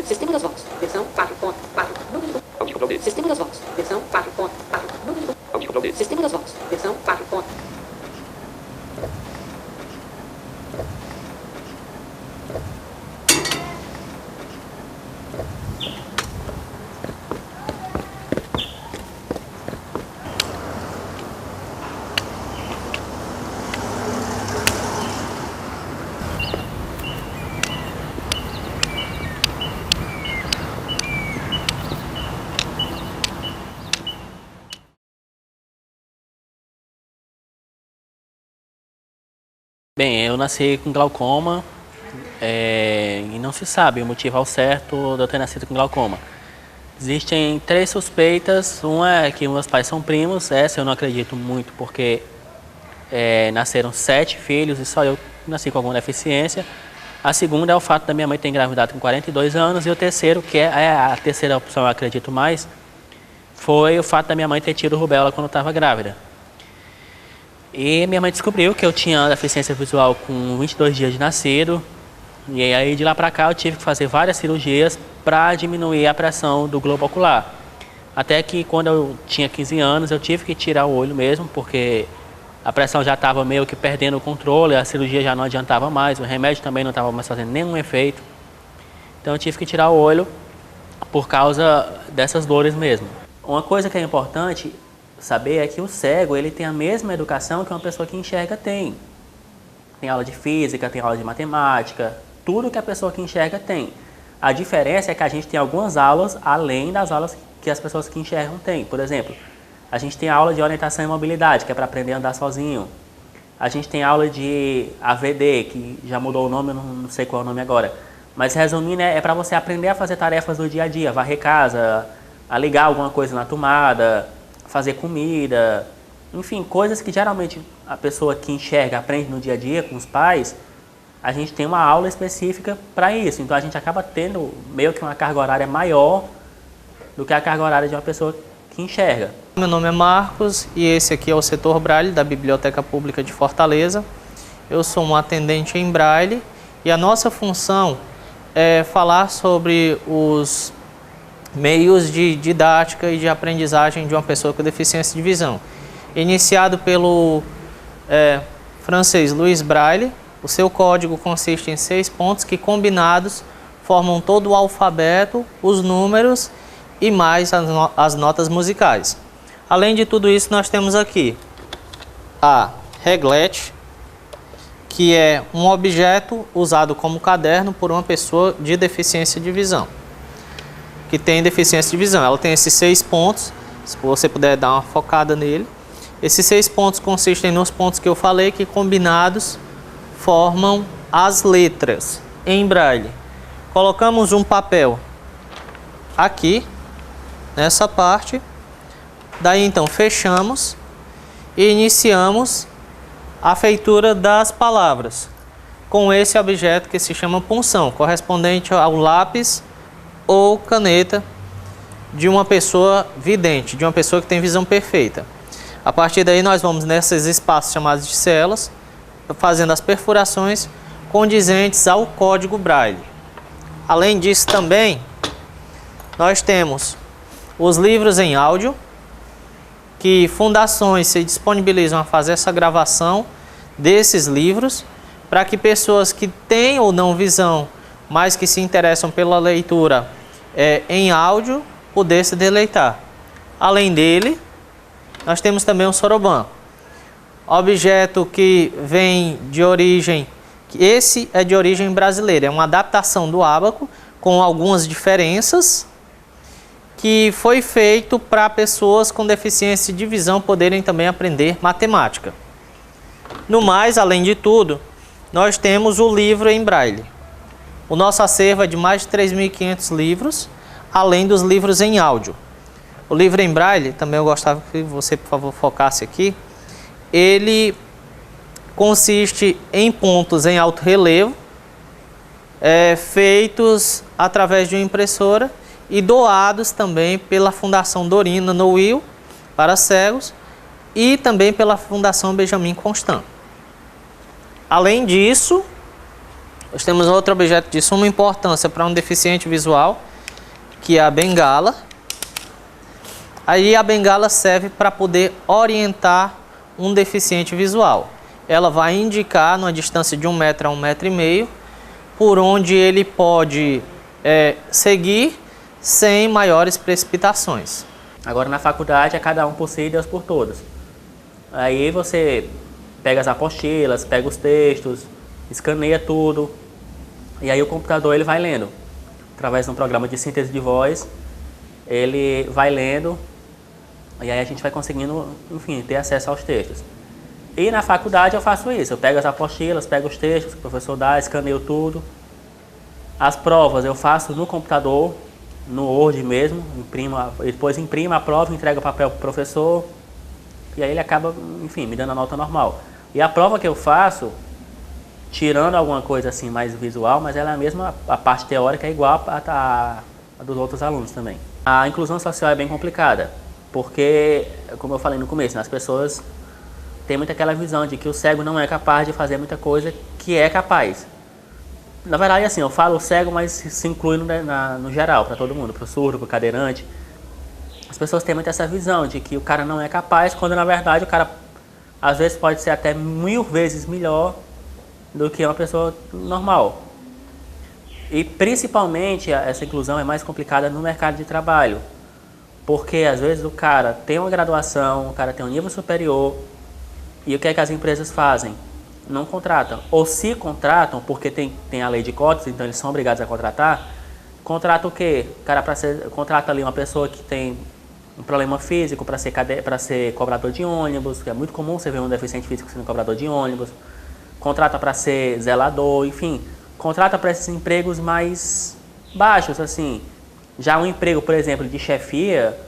Sistema das vozes. Versão 4.4. Número. Sistema das vozes. Versão 4.4. Número. Sistema das vozes. Versão 4. Bem, eu nasci com glaucoma e não se sabe o motivo ao certo de eu ter nascido com glaucoma. Existem 3 suspeitas, uma é que meus pais são primos, essa eu não acredito muito porque nasceram 7 filhos e só eu nasci com alguma deficiência. A segunda é o fato da minha mãe ter engravidado com 42 anos e o terceiro, que é a terceira opção eu acredito mais, foi o fato da minha mãe ter tido rubéola quando eu estava grávida. E minha mãe descobriu que eu tinha deficiência visual com 22 dias de nascido. E aí de lá pra cá eu tive que fazer várias cirurgias para diminuir a pressão do globo ocular. Até que quando eu tinha 15 anos eu tive que tirar o olho mesmo, porque a pressão já estava meio que perdendo o controle, a cirurgia já não adiantava mais, o remédio também não estava mais fazendo nenhum efeito. Então eu tive que tirar o olho por causa dessas dores mesmo. Uma coisa que é importante saber é que o cego ele tem a mesma educação que uma pessoa que enxerga tem. Tem aula de física, tem aula de matemática, tudo que a pessoa que enxerga tem. A diferença é que a gente tem algumas aulas além das aulas que as pessoas que enxergam têm. Por exemplo, a gente tem aula de orientação e mobilidade, que é para aprender a andar sozinho. A gente tem aula de AVD, que já mudou o nome, eu não sei qual é o nome agora. Mas resumindo, é para você aprender a fazer tarefas do dia a dia, varrer casa, a ligar alguma coisa na tomada, fazer comida, enfim, coisas que geralmente a pessoa que enxerga aprende no dia a dia com os pais. A gente tem uma aula específica para isso, então a gente acaba tendo meio que uma carga horária maior do que a carga horária de uma pessoa que enxerga. Meu nome é Marcos e esse aqui é o setor Braille da Biblioteca Pública de Fortaleza. Eu sou um atendente em Braille e a nossa função é falar sobre os meios de didática e de aprendizagem de uma pessoa com deficiência de visão. Iniciado pelo francês Louis Braille, o seu código consiste em 6 pontos que combinados formam todo o alfabeto, os números e mais as notas musicais. Além de tudo isso, nós temos aqui a reglete, que é um objeto usado como caderno por uma pessoa de deficiência de visão. Que tem deficiência de visão. Ela tem esses 6 pontos, se você puder dar uma focada nele. Esses 6 pontos consistem nos pontos que eu falei, que combinados formam as letras em Braille. Colocamos um papel aqui, nessa parte. Daí então fechamos e iniciamos a feitura das palavras com esse objeto que se chama punção, correspondente ao lápis ou caneta de uma pessoa vidente, de uma pessoa que tem visão perfeita. A partir daí nós vamos nesses espaços chamados de celas, fazendo as perfurações condizentes ao código Braille. Além disso também, nós temos os livros em áudio, que fundações se disponibilizam a fazer essa gravação desses livros, para que pessoas que têm ou não visão, mas que se interessam pela leitura em áudio, poder se deleitar. Além dele, nós temos também o soroban, objeto que vem de origem, esse é de origem brasileira, é uma adaptação do ábaco, com algumas diferenças, que foi feito para pessoas com deficiência de visão poderem também aprender matemática. No mais, além de tudo, nós temos o livro em Braille. O nosso acervo é de mais de 3.500 livros, além dos livros em áudio. O livro em Braille, também eu gostava que você, por favor, focasse aqui, ele consiste em pontos em alto relevo, feitos através de uma impressora e doados também pela Fundação Dorina Noil para cegos e também pela Fundação Benjamin Constant. Além disso, Nós temos outro objeto de suma importância para um deficiente visual, que é a bengala. Aí a bengala serve para poder orientar um deficiente visual. Ela vai indicar, numa distância de 1 metro a 1,5 metro, por onde ele pode seguir sem maiores precipitações. Agora na faculdade é cada um por si e Deus por todos. Aí você pega as apostilas, pega os textos, escaneia tudo, e aí o computador ele vai lendo. Através de um programa de síntese de voz, ele vai lendo, e aí a gente vai conseguindo, enfim, ter acesso aos textos. E na faculdade eu faço isso, eu pego as apostilas, pego os textos que o professor dá, escaneio tudo. As provas eu faço no computador, no Word mesmo, depois imprimo a prova, entrego o papel para o professor, e aí ele acaba, enfim, me dando a nota normal. E a prova que eu faço, tirando alguma coisa assim mais visual, mas ela é a mesma, a parte teórica é igual a dos outros alunos também. A inclusão social é bem complicada, porque, como eu falei no começo, as pessoas têm muito aquela visão de que o cego não é capaz de fazer muita coisa que é capaz. Na verdade, assim, eu falo cego, mas se inclui no geral, para todo mundo, para o surdo, para o cadeirante. As pessoas têm muito essa visão de que o cara não é capaz, quando na verdade o cara, às vezes, pode ser até 1000 vezes melhor do que uma pessoa normal. E, principalmente, essa inclusão é mais complicada no mercado de trabalho. Porque, às vezes, o cara tem uma graduação, o cara tem um nível superior, e o que é que as empresas fazem? Não contratam. Ou se contratam, porque tem a lei de cotas, então eles são obrigados a contratar, contrata o quê? O cara contrata ali uma pessoa que tem um problema físico para ser cobrador de ônibus, que é muito comum você ver um deficiente físico sendo cobrador de ônibus, contrata para ser zelador, enfim, contrata para esses empregos mais baixos, assim. Já um emprego, por exemplo, de chefia,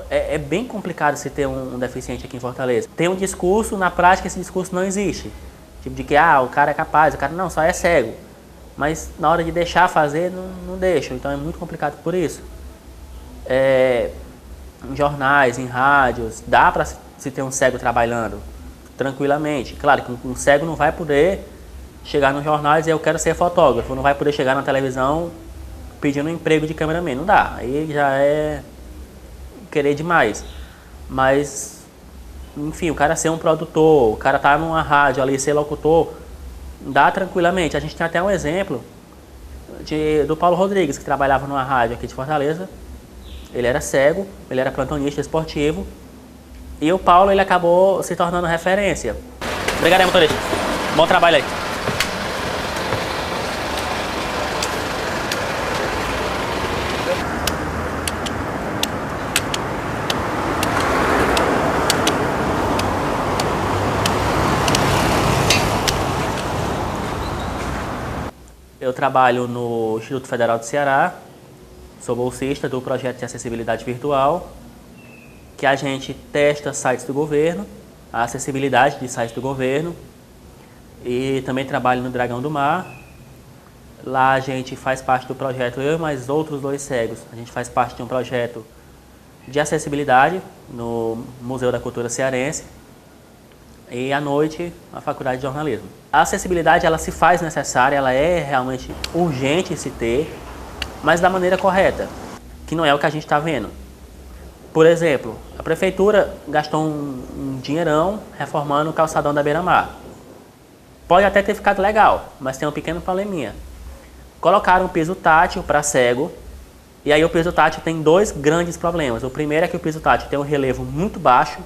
é bem complicado se ter um deficiente aqui em Fortaleza. Tem um discurso, na prática esse discurso não existe. Tipo de que, o cara é capaz, o cara não, só é cego. Mas na hora de deixar fazer, não deixa. Então é muito complicado por isso. Em jornais, em rádios, dá para se ter um cego trabalhando tranquilamente. Claro que um cego não vai poder chegar nos jornais e eu quero ser fotógrafo. Não vai poder chegar na televisão pedindo um emprego de cameraman. Não dá. Aí já é querer demais. Mas, enfim, o cara ser um produtor, o cara tá numa rádio ali, ser locutor, dá tranquilamente. A gente tem até um exemplo do Paulo Rodrigues, que trabalhava numa rádio aqui de Fortaleza. Ele era cego, ele era plantonista esportivo. E o Paulo, ele acabou se tornando referência. Obrigado aí, motorista. Bom trabalho aí. Eu trabalho no Instituto Federal do Ceará, sou bolsista do projeto de acessibilidade virtual, que a gente testa sites do governo, a acessibilidade de sites do governo, e também trabalho no Dragão do Mar. Lá a gente faz parte do projeto, eu e mais outros 2 cegos, a gente faz parte de um projeto de acessibilidade no Museu da Cultura Cearense, e à noite a Faculdade de Jornalismo. A acessibilidade ela se faz necessária, ela é realmente urgente se ter, mas da maneira correta, que não é o que a gente está vendo. Por exemplo, a prefeitura gastou um dinheirão reformando o calçadão da Beira-Mar. Pode até ter ficado legal, mas tem um pequeno probleminha. Colocaram um piso tátil para cego, e aí o piso tátil tem 2 grandes problemas. O primeiro é que o piso tátil tem um relevo muito baixo,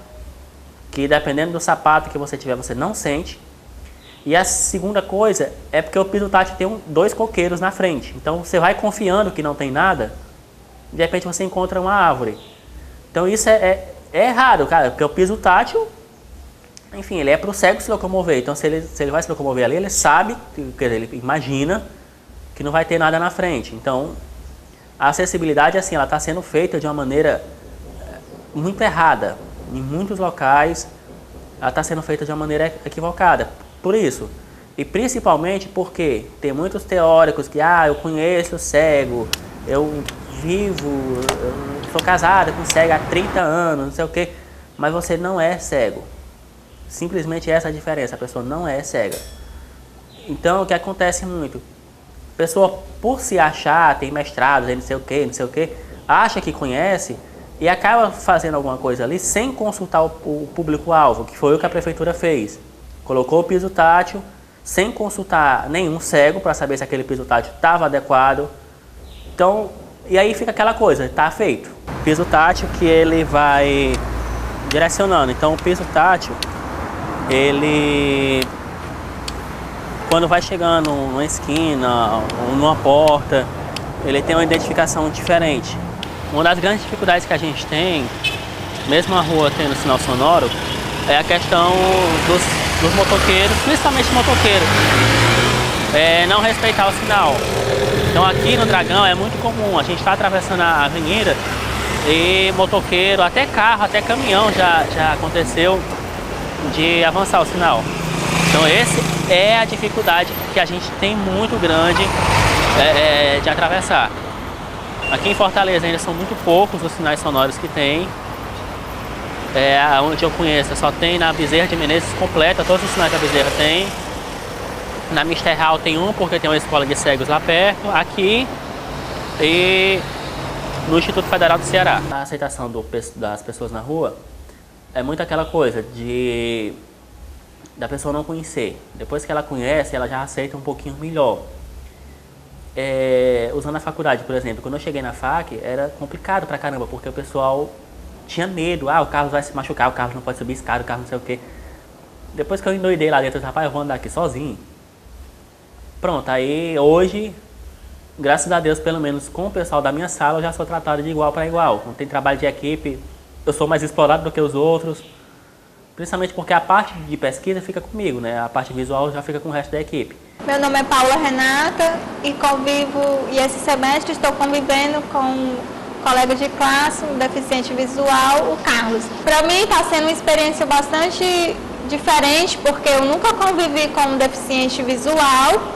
que dependendo do sapato que você tiver, você não sente. E a segunda coisa é porque o piso tátil tem 2 coqueiros na frente. Então você vai confiando que não tem nada, de repente você encontra uma árvore. Então isso é errado, cara, porque o piso tátil, enfim, ele é para o cego se locomover. Então se ele vai se locomover ali, ele sabe, quer dizer, ele imagina que não vai ter nada na frente. Então a acessibilidade, assim, ela está sendo feita de uma maneira muito errada. Em muitos locais, ela está sendo feita de uma maneira equivocada. Por isso, e principalmente porque tem muitos teóricos que, eu conheço o cego, eu sou casado com cego há 30 anos, não sei o quê, mas você não é cego. Simplesmente essa é a diferença, a pessoa não é cega. Então, o que acontece muito? pessoa, por se achar, tem mestrado, tem não sei o que, acha que conhece e acaba fazendo alguma coisa ali sem consultar o público-alvo, que foi o que a prefeitura fez. Colocou o piso tátil sem consultar nenhum cego para saber se aquele piso tátil estava adequado. Então, e aí fica aquela coisa, está feito. Piso tátil que ele vai direcionando. Então, o piso tátil, ele, quando vai chegando numa esquina ou numa porta, ele tem uma identificação diferente. Uma das grandes dificuldades que a gente tem, mesmo a rua tendo sinal sonoro, é a questão dos motoqueiros, principalmente motoqueiros, não respeitar o sinal. Então aqui no Dragão é muito comum, a gente está atravessando a avenida e motoqueiro, até carro, até caminhão já aconteceu de avançar o sinal. Então essa é a dificuldade que a gente tem muito grande de atravessar. Aqui em Fortaleza ainda são muito poucos os sinais sonoros que tem. Onde eu conheço só tem na Bezerra de Menezes completa, todos os sinais que a Bezerra tem. Na Mister Hall tem um, porque tem uma escola de cegos lá perto, aqui e no Instituto Federal do Ceará. A aceitação das pessoas na rua é muito aquela coisa da pessoa não conhecer. Depois que ela conhece, ela já aceita um pouquinho melhor. Usando a faculdade, por exemplo, quando eu cheguei na FAC, era complicado pra caramba, porque o pessoal tinha medo. O Carlos vai se machucar, o Carlos não pode subir escada, o Carlos não sei o quê. Depois que eu endoidei lá dentro, eu disse, rapaz, eu vou andar aqui sozinho. Pronto, aí hoje, graças a Deus, pelo menos com o pessoal da minha sala, eu já sou tratado de igual para igual. Quando tem trabalho de equipe, eu sou mais explorado do que os outros. Principalmente porque a parte de pesquisa fica comigo, né? A parte visual já fica com o resto da equipe. Meu nome é Paula Renata e esse semestre estou convivendo com um colega de classe, um deficiente visual, o Carlos. Para mim está sendo uma experiência bastante diferente, porque eu nunca convivi com um deficiente visual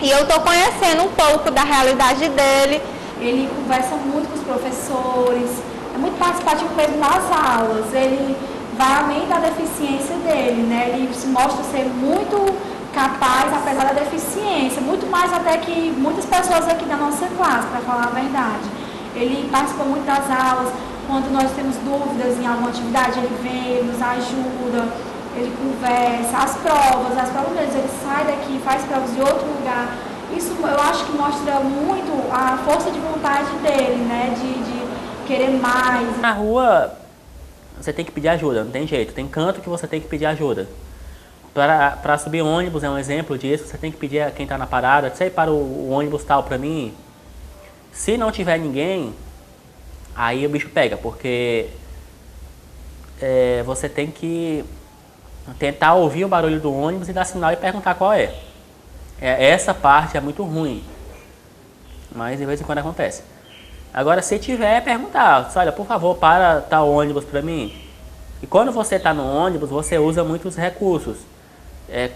e eu estou conhecendo um pouco da realidade dele. Ele conversa muito com os professores, é muito participativo mesmo nas aulas, ele vai além da deficiência dele, né? Ele se mostra ser muito capaz, apesar da deficiência, muito mais até que muitas pessoas aqui da nossa classe, para falar a verdade. Ele participa muito das aulas, quando nós temos dúvidas em alguma atividade, ele vem, ele nos ajuda, ele conversa, as provas mesmo, ele sai daqui, faz provas de outro lugar. Isso eu acho que mostra muito a força de vontade dele, né, de querer mais. Na rua, você tem que pedir ajuda, não tem jeito, tem canto que você tem que pedir ajuda. Para subir ônibus é um exemplo disso, você tem que pedir a quem está na parada, sei para o ônibus tal para mim. Se não tiver ninguém, aí o bicho pega, porque você tem que tentar ouvir o barulho do ônibus e dar sinal e perguntar qual é. Essa parte é muito ruim, mas de vez em quando acontece. Agora, se tiver, perguntar, olha, por favor, para tal ônibus para mim. E quando você está no ônibus, você usa muitos recursos.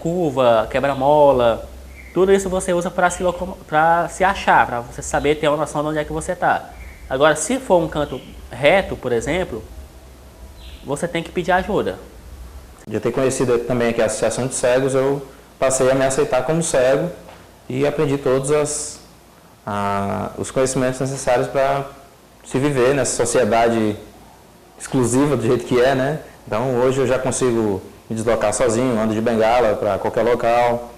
Curva, quebra-mola, tudo isso você usa para se achar, para você saber, ter uma noção de onde é que você está. Agora, se for um canto reto, por exemplo, você tem que pedir ajuda. De ter conhecido também aqui a Associação de Cegos, eu passei a me aceitar como cego e aprendi todos os conhecimentos necessários para se viver nessa sociedade exclusiva do jeito que é, né? Então hoje eu já consigo me deslocar sozinho, ando de bengala para qualquer local,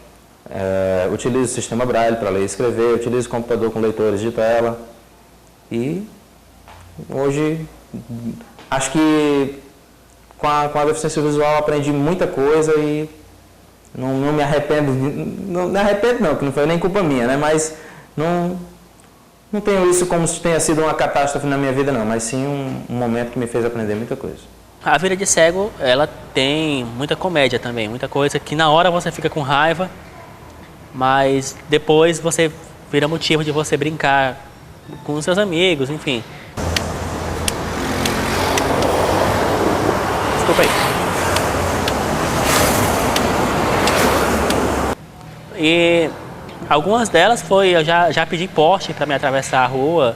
utilizo o sistema Braille para ler e escrever, utilizo o computador com leitores de tela e hoje acho que com a deficiência visual aprendi muita coisa e não me arrependo, não me arrependo não, que não foi nem culpa minha, né? Mas não tenho isso como se tenha sido uma catástrofe na minha vida não, mas sim um momento que me fez aprender muita coisa. A vida de cego, ela tem muita comédia também, muita coisa que na hora você fica com raiva, mas depois você vira motivo de você brincar com os seus amigos, enfim. Desculpa aí. E algumas delas eu já pedi porte para me atravessar a rua,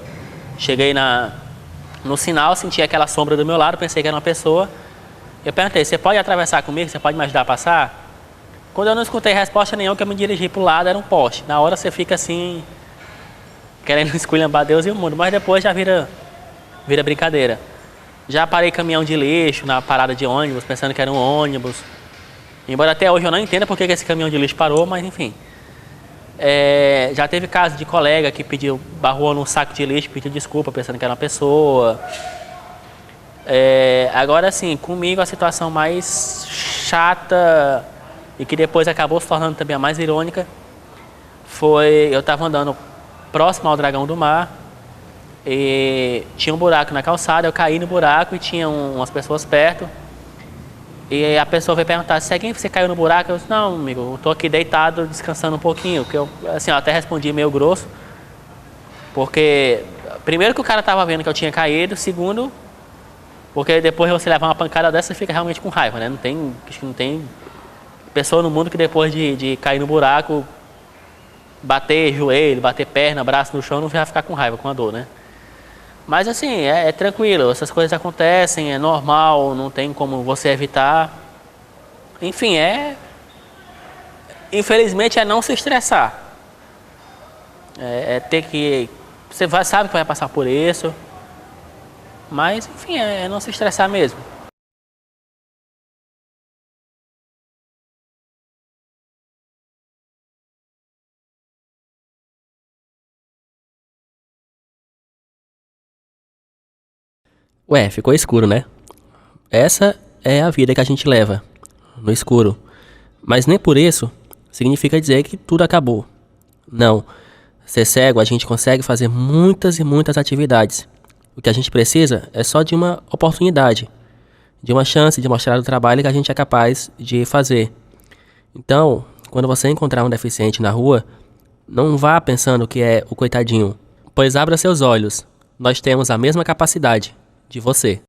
cheguei no sinal, senti aquela sombra do meu lado, pensei que era uma pessoa. Eu perguntei, você pode atravessar comigo? Você pode me ajudar a passar? Quando eu não escutei resposta nenhuma, que eu me dirigi pro lado, era um poste. Na hora você fica assim, querendo esculhambar Deus e o mundo, mas depois já vira brincadeira. Já parei caminhão de lixo na parada de ônibus, pensando que era um ônibus. Embora até hoje eu não entenda por que esse caminhão de lixo parou, mas enfim. Já teve caso de colega que barrou num saco de lixo, pediu desculpa pensando que era uma pessoa. Agora sim, comigo a situação mais chata e que depois acabou se tornando também a mais irônica foi, eu estava andando próximo ao Dragão do Mar e tinha um buraco na calçada, eu caí no buraco e tinha umas pessoas perto. E a pessoa veio perguntar, você caiu no buraco? Eu disse, não, amigo, eu tô aqui deitado, descansando um pouquinho. Porque eu até respondi meio grosso. Porque, primeiro que o cara tava vendo que eu tinha caído. Segundo, porque depois você levar uma pancada dessa, você fica realmente com raiva, né? Acho que não tem pessoa no mundo que depois de cair no buraco, bater joelho, bater perna, braço no chão, não vai ficar com raiva, com a dor, né? Mas assim, é tranquilo, essas coisas acontecem, é normal, não tem como você evitar. Enfim, infelizmente é não se estressar. Ter que... sabe que vai passar por isso. Mas, enfim, é não se estressar mesmo. Ué, ficou escuro, né? Essa é a vida que a gente leva, no escuro. Mas nem por isso significa dizer que tudo acabou. Não. Ser cego, a gente consegue fazer muitas e muitas atividades. O que a gente precisa é só de uma oportunidade, de uma chance de mostrar o trabalho que a gente é capaz de fazer. Então, quando você encontrar um deficiente na rua, não vá pensando que é o coitadinho, pois abra seus olhos. Nós temos a mesma capacidade de você.